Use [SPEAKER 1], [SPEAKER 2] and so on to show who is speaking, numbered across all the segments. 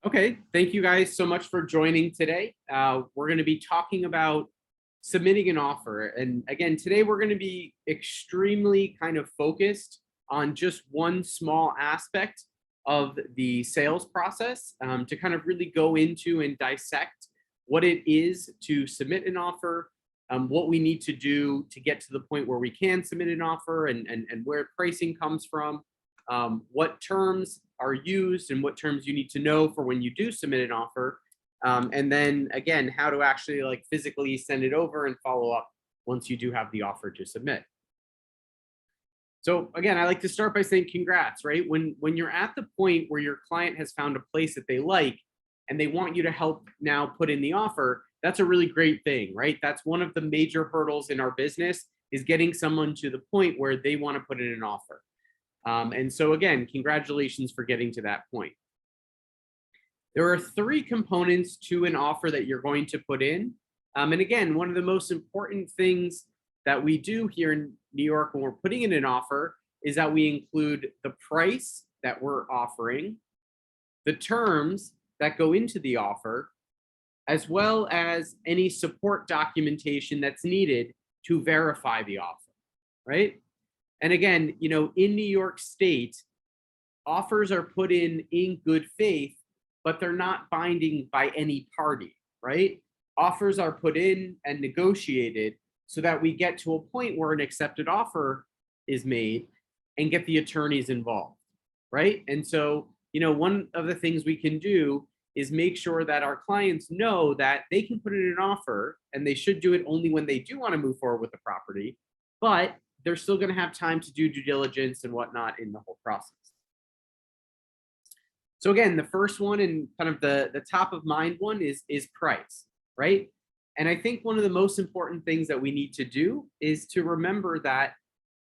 [SPEAKER 1] Okay, thank you guys so much for joining today. We're going to be talking about submitting an offer. And again, today we're going to be extremely kind of focused on just one small aspect of the sales process to kind of really go into and dissect what it is to submit an offer, what we need to do to get to the point where we can submit an offer and where pricing comes from, what terms are used and what terms you need to know for when you do submit an offer. And then again, how to actually like physically send it over and follow up once you do have the offer to submit. So again, I like to start by saying congrats, right? When you're at the point where your client has found a place that they like and they want you to help now put in the offer, that's a really great thing, right? That's one of the major hurdles in our business is getting someone to the point where they want to put in an offer. And so again, congratulations for getting to that point. There are three components to an offer that you're going to put in. And again, one of the most important things that we do here in New York when we're putting in an offer is that we include the price that we're offering, the terms that go into the offer, as well as any support documentation that's needed to verify the offer, right? And again, in New York State, offers are put in good faith, but they're not binding by any party, right? Offers are put in and negotiated so that we get to a point where an accepted offer is made and get the attorneys involved, right? And so, one of the things we can do is make sure that our clients know that they can put in an offer and they should do it only when they do want to move forward with the property, but they're still going to have time to do due diligence and whatnot in the whole process. So again, the first one and kind of the top of mind one is price, right? And I think one of the most important things that we need to do is to remember that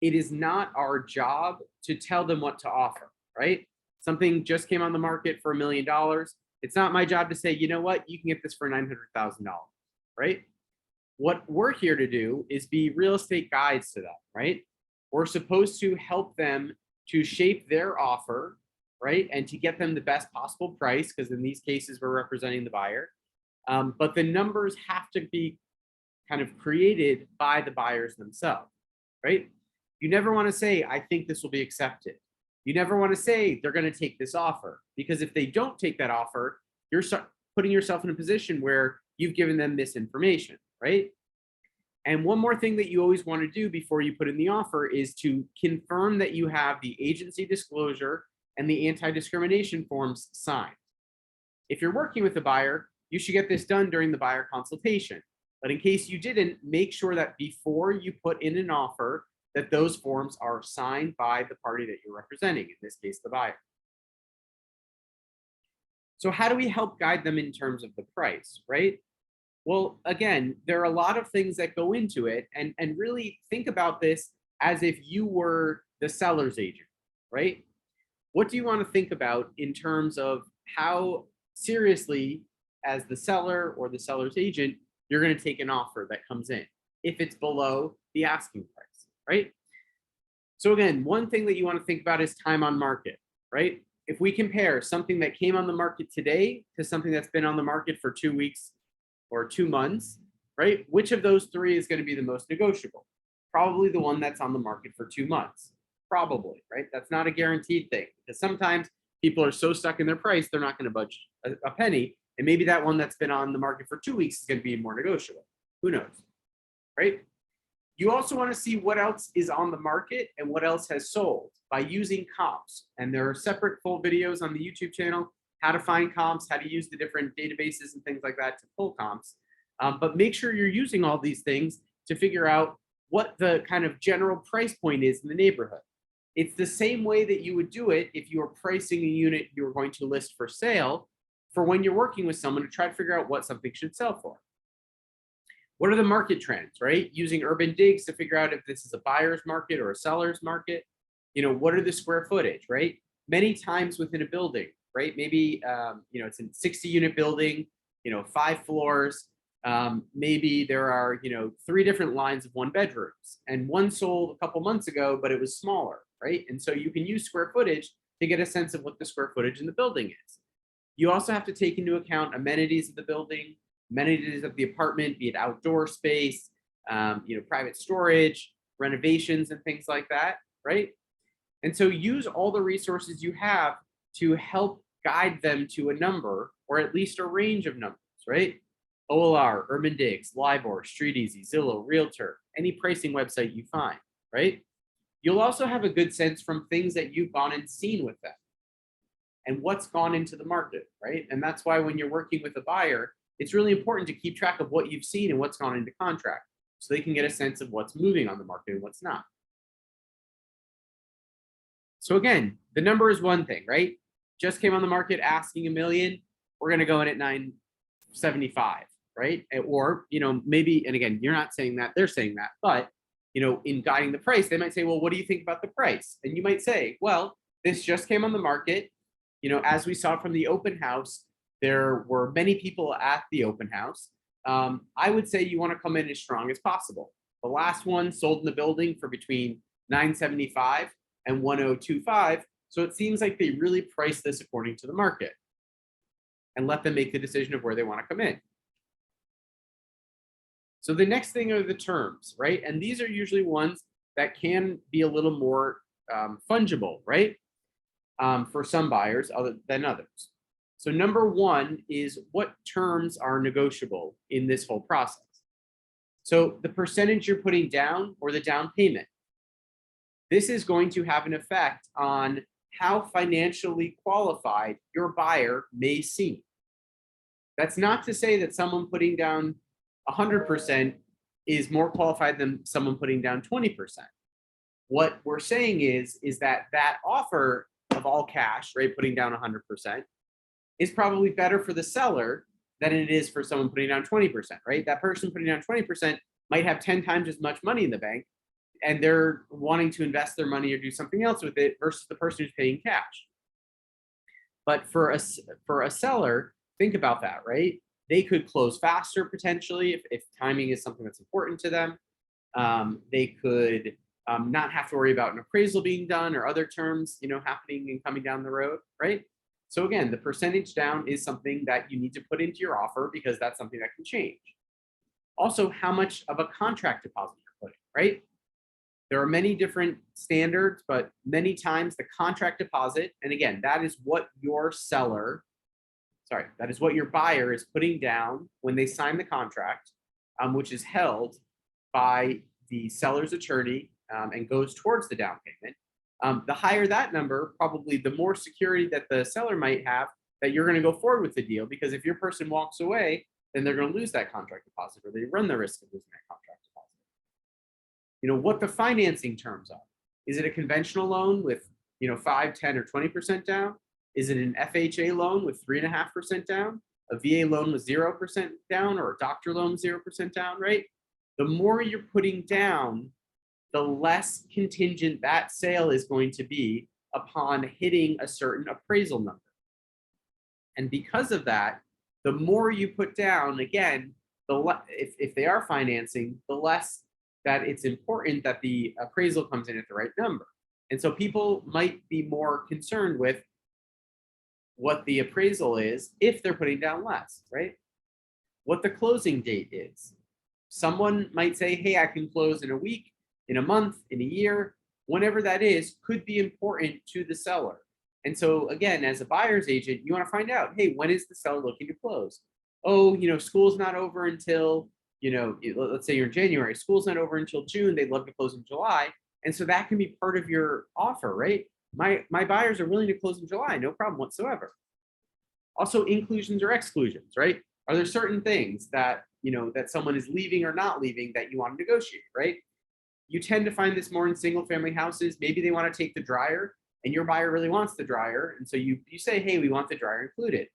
[SPEAKER 1] it is not our job to tell them what to offer, right? Something just came on the market for $1 million. It's not my job to say, you know what, you can get this for $900,000, right? What we're here to do is be real estate guides to them, right? We're supposed to help them to shape their offer, right? And to get them the best possible price, because in these cases, we're representing the buyer. But the numbers have to be kind of created by the buyers themselves, right? You never want to say, I think this will be accepted. You never want to say they're going to take this offer, because if they don't take that offer, you're putting yourself in a position where you've given them misinformation, right? And one more thing that you always want to do before you put in the offer is to confirm that you have the agency disclosure and the anti-discrimination forms signed. If you're working with a buyer, you should get this done during the buyer consultation. But in case you didn't, make sure that before you put in an offer, that those forms are signed by the party that you're representing, in this case, the buyer. So how do we help guide them in terms of the price, right? Well, again, there are a lot of things that go into it, and really think about this as if you were the seller's agent, right? What do you want to think about in terms of how seriously, as the seller or the seller's agent, you're going to take an offer that comes in if it's below the asking price, right? So again, one thing that you want to think about is time on market, right? If we compare something that came on the market today to something that's been on the market for 2 weeks or 2 months, right? Which of those three is going to be the most negotiable? Probably the one that's on the market for 2 months. Probably, right? That's not a guaranteed thing, because sometimes people are so stuck in their price, they're not going to budge a penny. And maybe that one that's been on the market for 2 weeks is going to be more negotiable. Who knows, right? You also want to see what else is on the market and what else has sold by using comps. And there are separate full videos on the YouTube channel, how to find comps, how to use the different databases and things like that to pull comps. But make sure you're using all these things to figure out what the kind of general price point is in the neighborhood. It's the same way that you would do it if you were pricing a unit you were going to list for sale for when you're working with someone to try to figure out what something should sell for. What are the market trends, right? Using Urban Digs to figure out if this is a buyer's market or a seller's market. What are the square footage, right? Many times within a building, right? Maybe, it's a 60-unit building, 5 floors. Maybe there are, 3 different lines of 1 bedrooms, and one sold a couple months ago, but it was smaller, right? And so you can use square footage to get a sense of what the square footage in the building is. You also have to take into account amenities of the building, amenities of the apartment, be it outdoor space, private storage, renovations, and things like that, right? And so use all the resources you have to help guide them to a number or at least a range of numbers, right? OLR, Urban Digs, LIBOR, StreetEasy, Zillow, Realtor, any pricing website you find, right? You'll also have a good sense from things that you've gone and seen with them and what's gone into the market, right? And that's why when you're working with a buyer, it's really important to keep track of what you've seen and what's gone into contract so they can get a sense of what's moving on the market and what's not. So again, the number is one thing, right? Just came on the market asking $1 million. We're going to go in at 975, right? Or, maybe, and again, you're not saying that, they're saying that, but, in guiding the price, they might say, well, what do you think about the price? And you might say, well, this just came on the market. As we saw from the open house, there were many people at the open house. I would say you want to come in as strong as possible. The last one sold in the building for between 975 and 1025. So it seems like they really priced this according to the market and let them make the decision of where they want to come in. So the next thing are the terms, right? And these are usually ones that can be a little more fungible, right? For some buyers other than others. So number one is what terms are negotiable in this whole process. So the percentage you're putting down or the down payment. This is going to have an effect on how financially qualified your buyer may seem. That's not to say that someone putting down 100% is more qualified than someone putting down 20%. What we're saying is that offer of all cash, right, putting down 100%, is probably better for the seller than it is for someone putting down 20%, right? That person putting down 20% might have 10 times as much money in the bank, and they're wanting to invest their money or do something else with it versus the person who's paying cash. But for a seller, think about that, right? They could close faster potentially if timing is something that's important to them. They could not have to worry about an appraisal being done or other terms, happening and coming down the road, right? So again, the percentage down is something that you need to put into your offer because that's something that can change. Also, how much of a contract deposit you're putting, right? There are many different standards, but many times the contract deposit, and again, that is what your buyer is putting down when they sign the contract, which is held by the seller's attorney and goes towards the down payment. The higher that number, probably the more security that the seller might have that you're going to go forward with the deal, because if your person walks away, then they're going to lose that contract deposit or they run the risk of losing that contract deposit. What the financing terms are. Is it a conventional loan with 5, 10, or 20% down? Is it an FHA loan with 3.5% down? A VA loan with 0% down, or a doctor loan with 0% down, right? The more you're putting down, the less contingent that sale is going to be upon hitting a certain appraisal number. And because of that, the more you put down, again, if they are financing, the less that it's important that the appraisal comes in at the right number. And so people might be more concerned with what the appraisal is if they're putting down less, right? What the closing date is. Someone might say, hey, I can close in a week, in a month, in a year, whenever that is, could be important to the seller. And so again, as a buyer's agent, you want to find out, hey, when is the seller looking to close? Oh, school's not over until, let's say you're in January, school's not over until June, they'd love to close in July. And so that can be part of your offer, right? My buyers are willing to close in July, no problem whatsoever. Also, inclusions or exclusions, right? Are there certain things that, that someone is leaving or not leaving that you want to negotiate, right? You tend to find this more in single family houses. Maybe they want to take the dryer and your buyer really wants the dryer. And so you say, hey, we want the dryer included.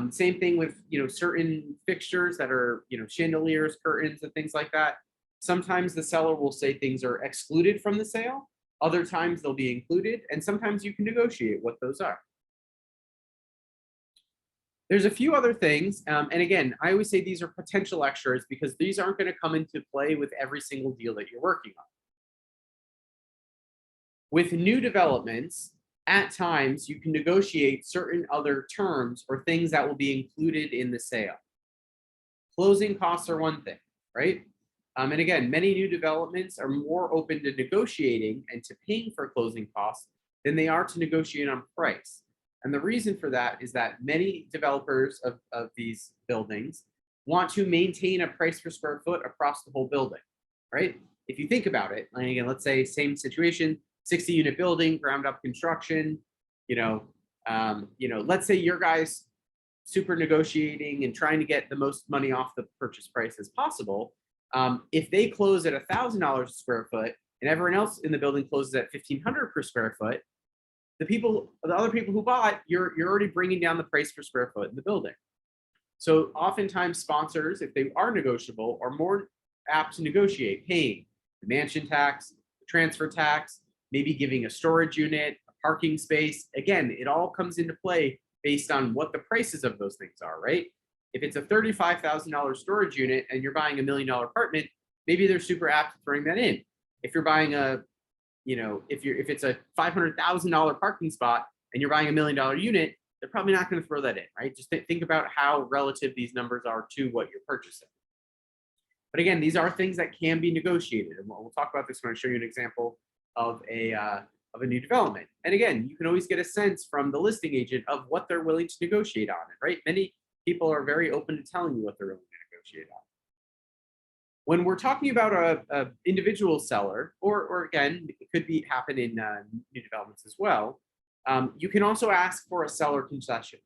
[SPEAKER 1] Same thing with, certain fixtures that are, chandeliers, curtains, and things like that. Sometimes the seller will say things are excluded from the sale. Other times they'll be included. And sometimes you can negotiate what those are. There's a few other things. And again, I always say these are potential extras because these aren't going to come into play with every single deal that you're working on. With new developments, at times you can negotiate certain other terms or things that will be included in the sale. Closing costs are one thing, right? And again, many new developments are more open to negotiating and to paying for closing costs than they are to negotiate on price. And the reason for that is that many developers of these buildings want to maintain a price per square foot across the whole building, right? If you think about it, and again, let's say same situation, 60 unit building, ground up construction, let's say your guys super negotiating and trying to get the most money off the purchase price as possible. If they close at $1,000 a square foot and everyone else in the building closes at $1,500 per square foot, the other people who bought, you're already bringing down the price per square foot in the building. So oftentimes sponsors, if they are negotiable, are more apt to negotiate paying the mansion tax, the transfer tax, maybe giving a storage unit, a parking space. Again, it all comes into play based on what the prices of those things are, right? If it's a $35,000 storage unit and you're buying $1 million apartment, maybe they're super apt to throwing that in. If you're buying if it's a $500,000 parking spot and you're buying $1 million unit, they're probably not going to throw that in, right? Just think about how relative these numbers are to what you're purchasing. But again, these are things that can be negotiated, and we'll talk about this when I show you an example of a new development. And again, you can always get a sense from the listing agent of what they're willing to negotiate on it, right? Many people are very open to telling you what they're willing to negotiate on. When we're talking about a individual seller, or again, it could happen in new developments as well, you can also ask for a seller concession.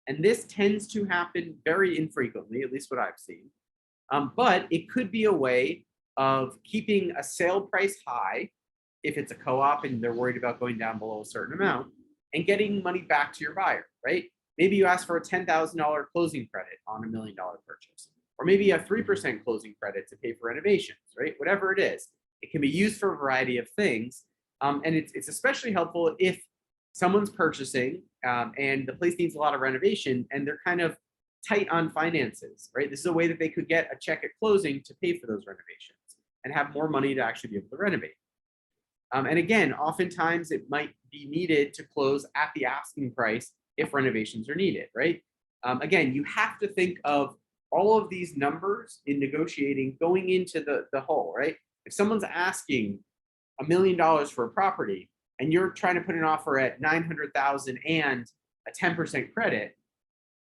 [SPEAKER 1] And this tends to happen very infrequently, at least what I've seen. But it could be a way of keeping a sale price high if it's a co-op and they're worried about going down below a certain amount, and getting money back to your buyer, right? Maybe you ask for a $10,000 closing credit on $1 million purchase, or maybe a 3% closing credit to pay for renovations, right? Whatever it is, it can be used for a variety of things. And it's especially helpful if someone's purchasing and the place needs a lot of renovation and they're kind of tight on finances, right? This is a way that they could get a check at closing to pay for those renovations and have more money to actually be able to renovate. And again, oftentimes it might be needed to close at the asking price if renovations are needed, right? Again, you have to think of all of these numbers in negotiating going into the whole, right? If someone's asking $1 million for a property and you're trying to put an offer at 900,000 and a 10% credit,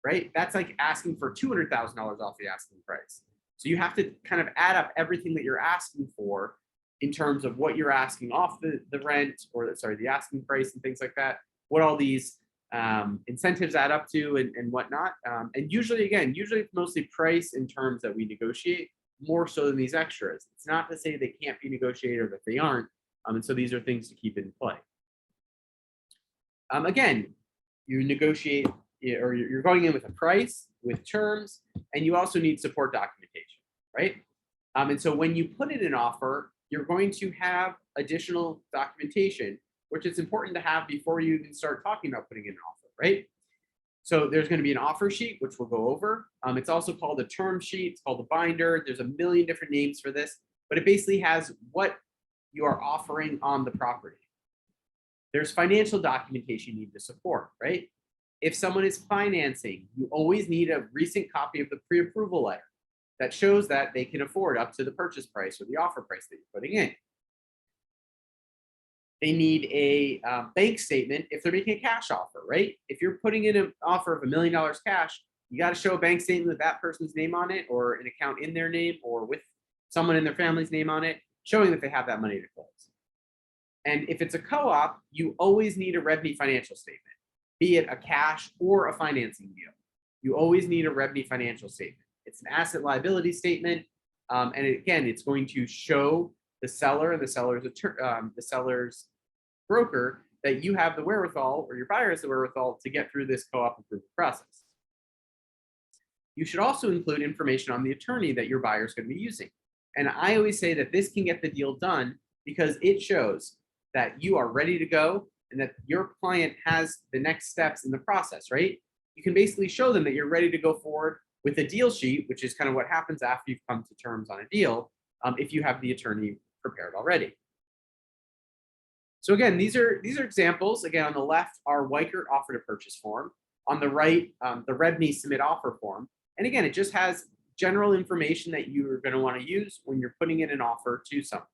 [SPEAKER 1] right? That's like asking for $200,000 off the asking price. So you have to kind of add up everything that you're asking for in terms of what you're asking off the rent, or the asking price and things like that, what all these incentives add up to and whatnot. And usually it's mostly price in terms that we negotiate more so than these extras. It's not to say they can't be negotiated or that they aren't. And so these are things to keep in play. Again, you negotiate, or you're going in with a price, with terms, and you also need support documentation, right? And so when you put in an offer, you're going to have additional documentation, which is important to have before you even start talking about putting in an offer, right? So there's going to be an offer sheet, which we'll go over. It's also called a term sheet. It's called a binder. There's a million different names for this, but it basically has what you are offering on the property. There's financial documentation you need to support, right? If someone is financing, you always need a recent copy of the pre-approval letter that shows that they can afford up to the purchase price or the offer price that you're putting in. They need a bank statement if they're making a cash offer, right? If you're putting in an offer of $1 million cash, you got to show a bank statement with that person's name on it, or an account in their name, or with someone in their family's name on it, showing that they have that money to close. And if it's a co-op, you always need a REBNY financial statement, be it a cash or a financing deal. You always need a REBNY financial statement. It's an asset liability statement. And again, it's going to show the seller and the seller's broker that you have the wherewithal, or your buyer has the wherewithal, to get through this co-op approval process. You should also include information on the attorney that your buyer is going to be using. And I always say that this can get the deal done because it shows that you are ready to go and that your client has the next steps in the process, right? You can basically show them that you're ready to go forward with a deal sheet, which is kind of what happens after you've come to terms on a deal, if you have the attorney prepared already. So again, these are examples. Again, on the left, our Weichert offer to purchase form. On the right, the REBNY submit offer form. And again, it just has general information that you're going to want to use when you're putting in an offer to someone,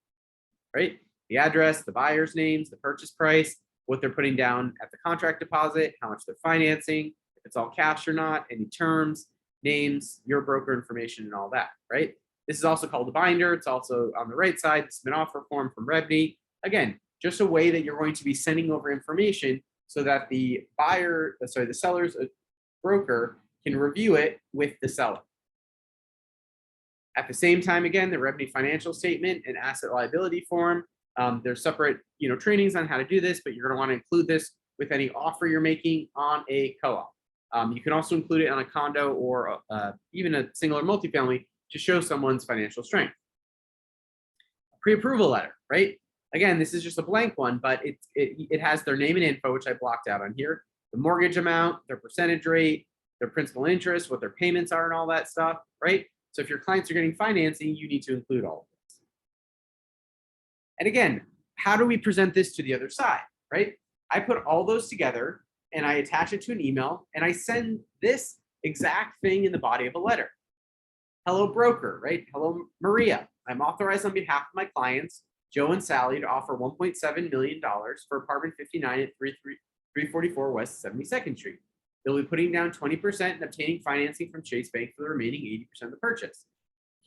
[SPEAKER 1] right? The address, the buyer's names, the purchase price, what they're putting down at the contract deposit, how much they're financing, if it's all cash or not, any terms, names, your broker information, and all that, right? This is also called a binder. It's also on the right side, the submit offer form from REBNY. Again, just a way that you're going to be sending over information so that the the seller's broker can review it with the seller. At the same time, again, the REBNY financial statement and asset liability form. There's separate, trainings on how to do this, but you're going to want to include this with any offer you're making on a co-op. You can also include it on a condo or even a single or multifamily to show someone's financial strength. Pre-approval letter, right? Again, this is just a blank one, but it has their name and info, which I blocked out on here, the mortgage amount, their percentage rate, their principal interest, what their payments are, and all that stuff, right? So if your clients are getting financing, you need to include all of this. And again, how do we present this to the other side, right? I put all those together and I attach it to an email and I send this exact thing in the body of a letter. Hello, broker, right? Hello, Maria. I'm authorized on behalf of my clients, Joe and Sally, to offer $1.7 million for apartment 59 at 344 West 72nd Street. They'll be putting down 20% and obtaining financing from Chase Bank for the remaining 80% of the purchase.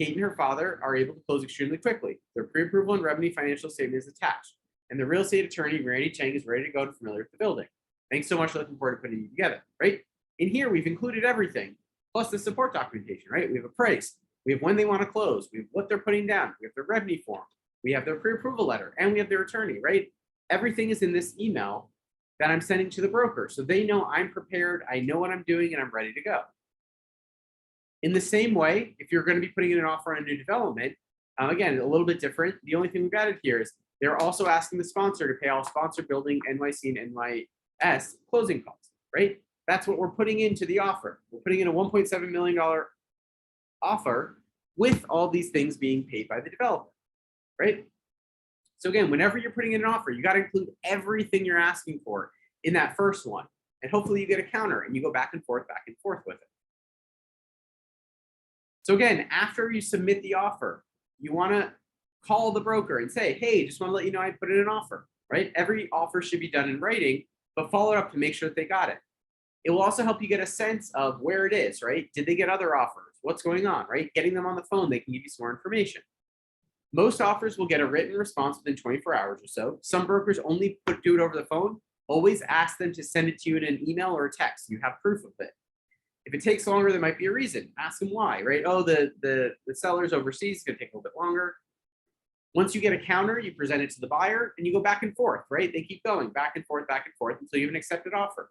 [SPEAKER 1] Kate and her father are able to close extremely quickly. Their pre-approval and REBNY financial statement is attached. And the real estate attorney, Randy Chang, is ready to go and familiar with the building. Thanks so much for looking forward to putting it together, right? In here, we've included everything, plus the support documentation, right? We have a price. We have when they want to close. We have what they're putting down. We have their REBNY form. We have their pre-approval letter, and we have their attorney, right? Everything is in this email that I'm sending to the broker. So they know I'm prepared, I know what I'm doing, and I'm ready to go. In the same way, if you're going to be putting in an offer on a new development, again, a little bit different. The only thing we've added here is they're also asking the sponsor to pay all sponsor building, NYC and NYS closing costs, right? That's what we're putting into the offer. We're putting in a $1.7 million offer with all these things being paid by the developer, right? So again, whenever you're putting in an offer, you got to include everything you're asking for in that first one. And hopefully you get a counter and you go back and forth with it. So again, after you submit the offer, you want to call the broker and say, hey, just want to let you know I put in an offer, right? Every offer should be done in writing, but follow it up to make sure that they got it. It will also help you get a sense of where it is, right? Did they get other offers? What's going on, right? Getting them on the phone, they can give you some more information. Most offers will get a written response within 24 hours or so. Some brokers only do it over the phone. Always ask them to send it to you in an email or a text. You have proof of it. If it takes longer, there might be a reason. Ask them why, right? Oh, the seller's overseas, it's gonna take a little bit longer. Once you get a counter, you present it to the buyer and you go back and forth, right? They keep going back and forth until you have an accepted offer.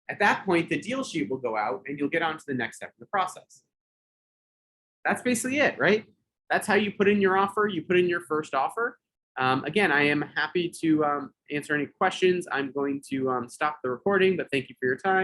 [SPEAKER 1] At that point, the deal sheet will go out and you'll get on to the next step in the process. That's basically it, right? That's how you put in your offer. You put in your first offer. Again, I am happy to answer any questions. I'm going to stop the recording, but thank you for your time.